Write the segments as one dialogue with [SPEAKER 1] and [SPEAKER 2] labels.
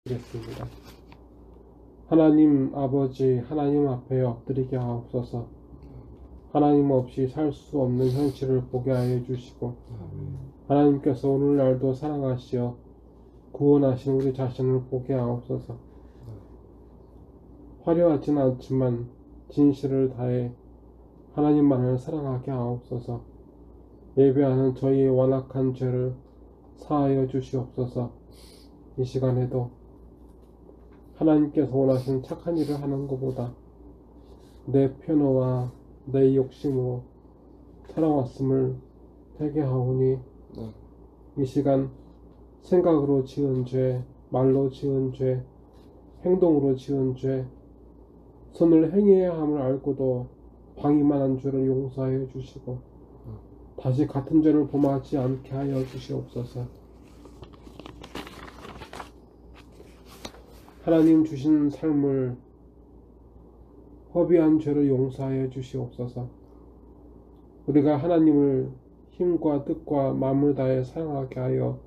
[SPEAKER 1] 드리겠습니다. 하나님 아버지, 하나님 앞에 엎드리게 하옵소서. 하나님 없이 살 수 없는 현실을 보게 하여 주시고, 하나님께서 오늘날도 사랑하시어 구원하신 우리 자신을 보게 하옵소서. 화려하진 않지만 진실을 다해 하나님만을 사랑하게 하옵소서. 예배하는 저희의 완악한 죄를 사하여 주시옵소서. 이 시간에도 하나님께서 원하신 착한 일을 하는 것보다 내 편어와 내 욕심으로 살아왔음을 회개하오니 이 시간 생각으로 지은 죄, 말로 지은 죄, 행동으로 지은 죄, 선을 행해야 함을 알고도 방임한 죄를 용서하여 주시고 다시 같은 죄를 범하지 않게 하여 주시옵소서. 하나님 주신 삶을 허비한 죄를 용서하여 주시옵소서. 우리가 하나님을 힘과 뜻과 마음을 다해 사랑하게 하여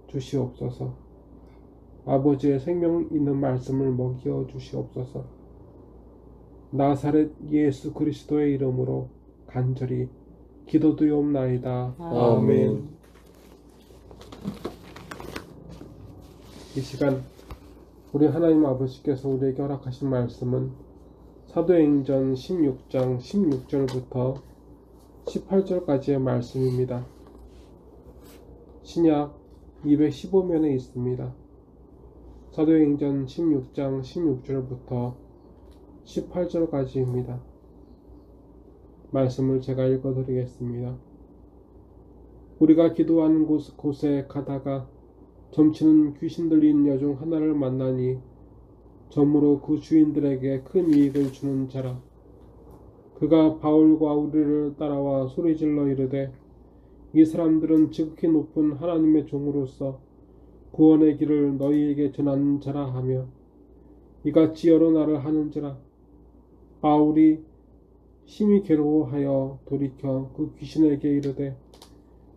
[SPEAKER 1] 주시옵소서. 아버지의 생명 있는 말씀을 먹여 주시옵소서. 나사렛 예수 그리스도의 이름으로 간절히 기도드리옵나이다.
[SPEAKER 2] 아멘.
[SPEAKER 1] 이 시간 우리 하나님 아버지께서 우리에게 허락하신 말씀은 사도행전 16장 16절부터 18절까지의 말씀입니다. 신약 215면에 있습니다. 사도행전 16장 16절부터 18절까지입니다. 말씀을 제가 읽어드리겠습니다. 우리가 기도하는 곳에 가다가 점치는 귀신 들린 여종 하나를 만나니 점으로 그 주인들에게 큰 이익을 주는 자라. 그가 바울과 우리를 따라와 소리질러 이르되 이 사람들은 지극히 높은 하나님의 종으로서 구원의 길을 너희에게 전하는 자라 하며 이같이 여러 날을 하는지라. 바울이 심히 괴로워하여 돌이켜 그 귀신에게 이르되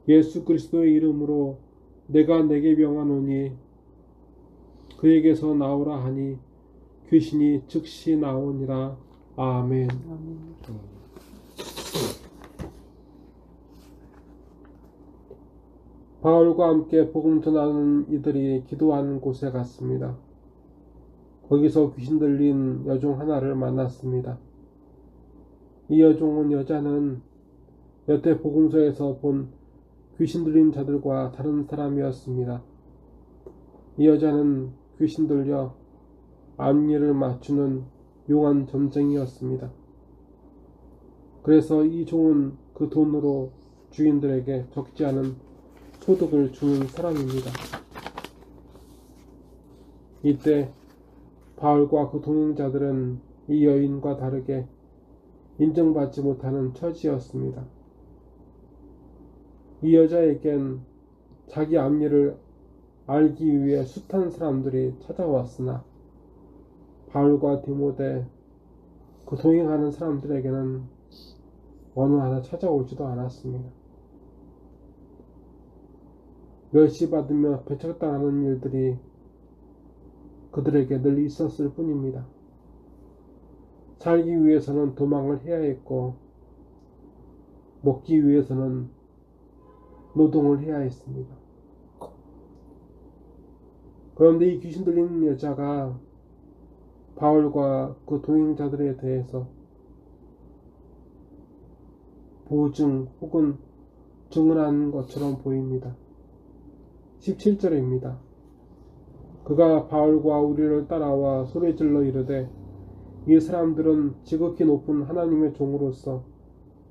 [SPEAKER 1] 예수 그리스도의 이름으로 내가 내게 명하노니 그에게서 나오라 하니 귀신이 즉시 나오니라. 아멘. 바울과 함께 복음 전하는 이들이 기도하는 곳에 갔습니다. 거기서 귀신 들린 여종 하나를 만났습니다. 이 여자는 여태 복음서에서 본 귀신 들린 자들과 다른 사람이었습니다. 이 여자는 귀신 들려 앞니를 맞추는 용한 점쟁이였습니다. 그래서 이 종은 그 돈으로 주인들에게 적지 않은 소득을 주는 사람입니다. 이때 바울과 그 동행자들은 이 여인과 다르게 인정받지 못하는 처지였습니다. 이 여자에겐 자기 앞니를 알기 위해 숱한 사람들이 찾아왔으나 바울과 디모데 그 동행하는 사람들에게는 어느 하나 찾아오지도 않았습니다. 멸시받으며 배척당하는 일들이 그들에게 늘 있었을 뿐입니다. 살기 위해서는 도망을 해야 했고 먹기 위해서는 노동을 해야 했습니다. 그런데 이 귀신 들린 여자가 바울과 그 동행자들에 대해서 보증 혹은 증언한 것처럼 보입니다. 17절입니다. 그가 바울과 우리를 따라와 소리질러 이르되 이 사람들은 지극히 높은 하나님의 종으로서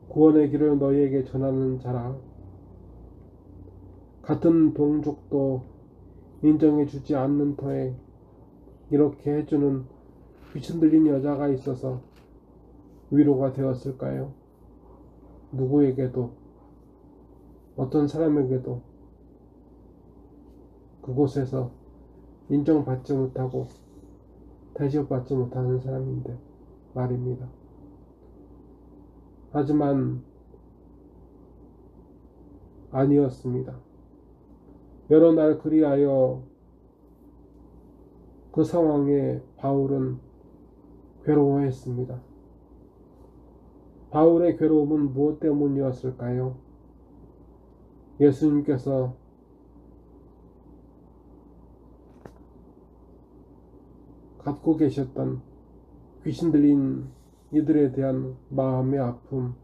[SPEAKER 1] 구원의 길을 너희에게 전하는 자라. 같은 동족도 인정해 주지 않는 터에 이렇게 해주는 귀신 들린 여자가 있어서 위로가 되었을까요? 누구에게도 어떤 사람에게도 그곳에서 인정받지 못하고 대접받지 못하는 사람인데 말입니다. 하지만 아니었습니다. 여러 날 그리하여 그 상황에 바울은 괴로워했습니다. 바울의 괴로움은 무엇 때문이었을까요? 예수님께서 갖고 계셨던 귀신 들린 이들에 대한 마음의 아픔,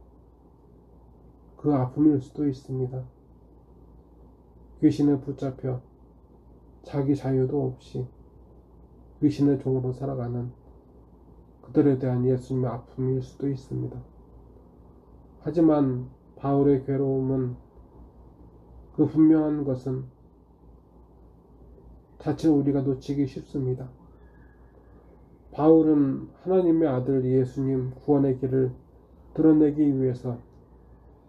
[SPEAKER 1] 그 아픔일 수도 있습니다. 귀신에 붙잡혀 자기 자유도 없이 귀신의 종으로 살아가는 그들에 대한 예수님의 아픔일 수도 있습니다. 하지만 바울의 괴로움은 그 분명한 것은 자칫 우리가 놓치기 쉽습니다. 바울은 하나님의 아들 예수님 구원의 길을 드러내기 위해서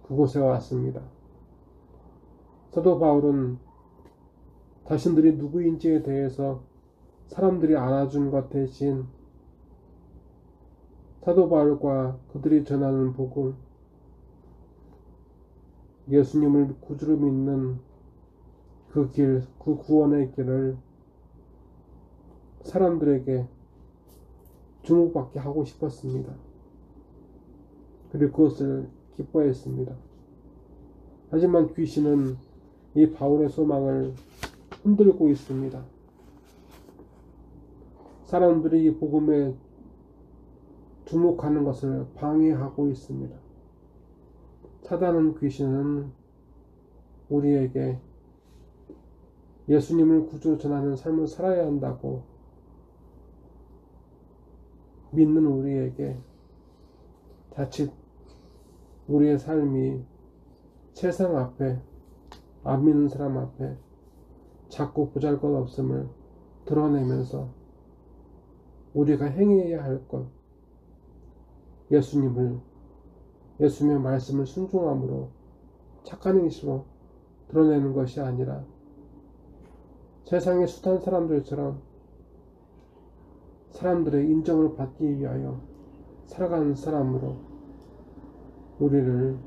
[SPEAKER 1] 그곳에 왔습니다. 사도 바울은 자신들이 누구인지에 대해서 사람들이 알아준 것 대신 사도 바울과 그들이 전하는 복음, 예수님을 구주로 믿는 그 길, 그 구원의 길을 사람들에게 주목받게 하고 싶었습니다. 그리고 그것을 기뻐했습니다. 하지만 귀신은 이 바울의 소망을 흔들고 있습니다. 사람들이 이 복음에 주목하는 것을 방해하고 있습니다. 사단은, 귀신은 우리에게 예수님을 구주로 전하는 삶을 살아야 한다고 믿는 우리에게 자칫 우리의 삶이 세상 앞에, 안 믿는 사람 앞에 자꾸 보잘것없음을 드러내면서 우리가 행해야 할 것, 예수님의 말씀을 순종함으로 착한 행실로 드러내는 것이 아니라 세상의 숱한 사람들처럼 사람들의 인정을 받기 위하여 살아가는 사람으로 우리를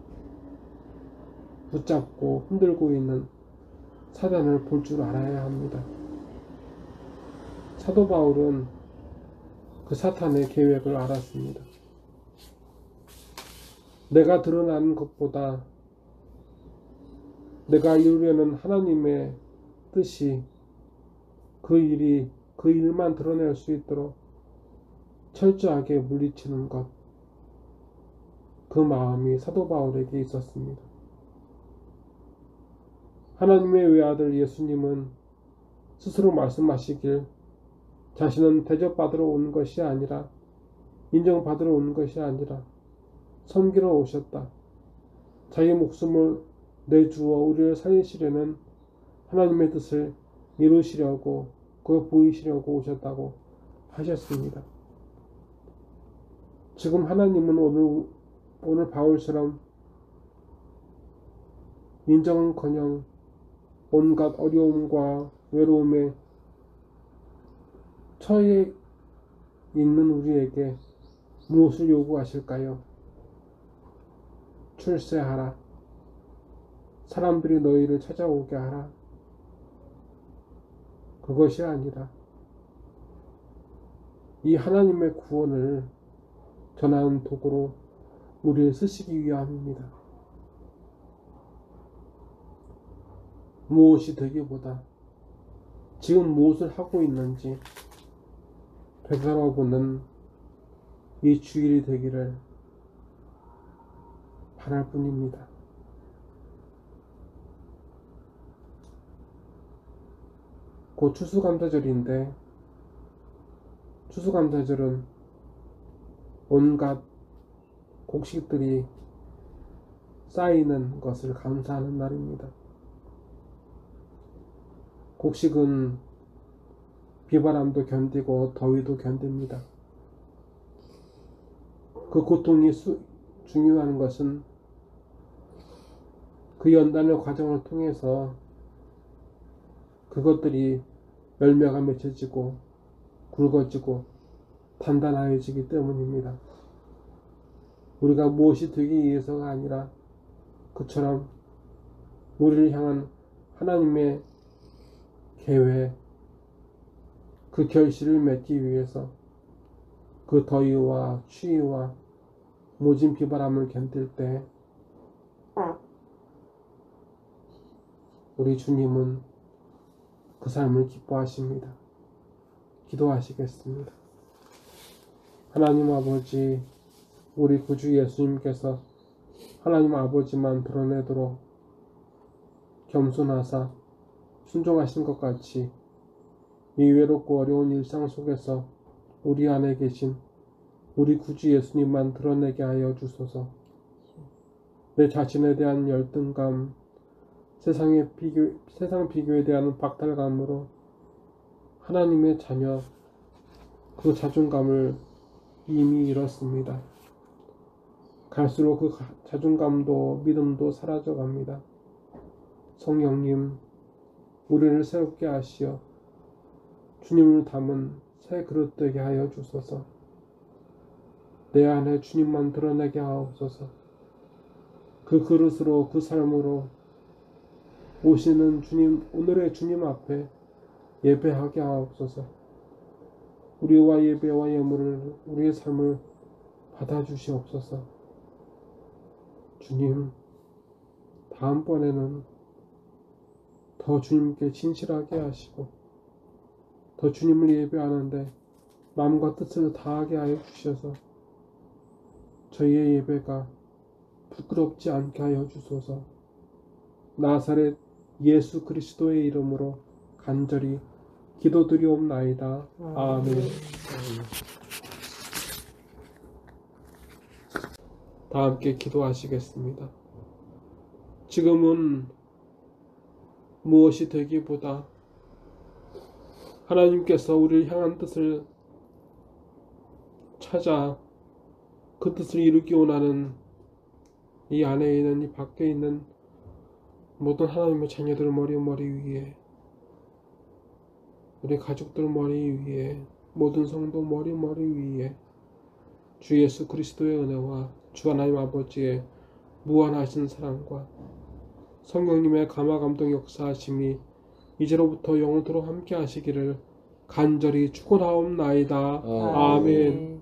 [SPEAKER 1] 붙잡고 흔들고 있는 사단을 볼 줄 알아야 합니다. 사도 바울은 그 사탄의 계획을 알았습니다. 내가 드러나는 것보다 내가 이루려는 하나님의 뜻이 그 일만 드러낼 수 있도록 철저하게 물리치는 것, 그 마음이 사도 바울에게 있었습니다. 하나님의 외아들 예수님은 스스로 말씀하시길 자신은 대접받으러 온 것이 아니라, 인정받으러 온 것이 아니라 섬기러 오셨다. 자기 목숨을 내주어 우리를 살리시려는 하나님의 뜻을 이루시려고, 그걸 보이시려고 오셨다고 하셨습니다. 지금 하나님은 오늘 바울처럼 인정은커녕 온갖 어려움과 외로움에 처해 있는 우리에게 무엇을 요구하실까요? 출세하라. 사람들이 너희를 찾아오게 하라. 그것이 아니라 이 하나님의 구원을 전하는 도구로 우리를 쓰시기 위함입니다. 무엇이 되기보다 지금 무엇을 하고 있는지 되돌아보는 이 주일이 되기를 바랄 뿐입니다. 곧 추수감사절인데, 추수감사절은 온갖 곡식들이 쌓이는 것을 감사하는 날입니다. 곡식은 비바람도 견디고 더위도 견딥니다. 그 고통이 중요한 것은 그 연단의 과정을 통해서 그것들이 열매가 맺혀지고 굵어지고 단단해지기 때문입니다. 우리가 무엇이 되기 위해서가 아니라 그처럼 우리를 향한 하나님의 계획, 그 결실을 맺기 위해서 그 더위와 추위와 모진 비바람을 견딜 때 우리 주님은 그 삶을 기뻐하십니다. 기도하시겠습니다. 하나님 아버지, 우리 구주 예수님께서 하나님 아버지만 드러내도록 겸손하사 순종하신 것 같이 이 외롭고 어려운 일상 속에서 우리 안에 계신 우리 구주 예수님만 드러내게 하여 주소서. 내 자신에 대한 열등감, 세상 비교에 대한 박탈감으로 하나님의 자녀, 그 자존감을 이미 잃었습니다. 갈수록 그 자존감도 믿음도 사라져갑니다. 성령님, 우리를 새롭게 하시어 주님을 담은 새 그릇 되게 하여 주소서. 내 안에 주님만 드러내게 하옵소서. 그 그릇으로, 그 삶으로 오시는 주님, 오늘의 주님 앞에 예배하게 하옵소서. 우리와 예배와 예물을, 우리의 삶을 받아주시옵소서. 주님, 다음번에는 더 주님께 진실하게 하시고 더 주님을 예배하는데 마음과 뜻을 다하게 하여 주셔서 저희의 예배가 부끄럽지 않게 하여 주소서. 나사렛 예수 그리스도의 이름으로 간절히 기도드리옵나이다. 아멘. 다 함께 기도하시겠습니다. 지금은 무엇이 되기보다 하나님께서 우리를 향한 뜻을 찾아 그 뜻을 이루기 원하는 이 안에 있는, 이 밖에 있는 모든 하나님의 자녀들 머리 위에, 우리 가족들 머리 위에, 모든 성도 머리 위에 주 예수 그리스도의 은혜와 주 하나님 아버지의 무한하신 사랑과 성령님의 감화감동 역사하심이 이제로부터 영원토록 함께 하시기를 간절히 축원하옵나이다. 아멘.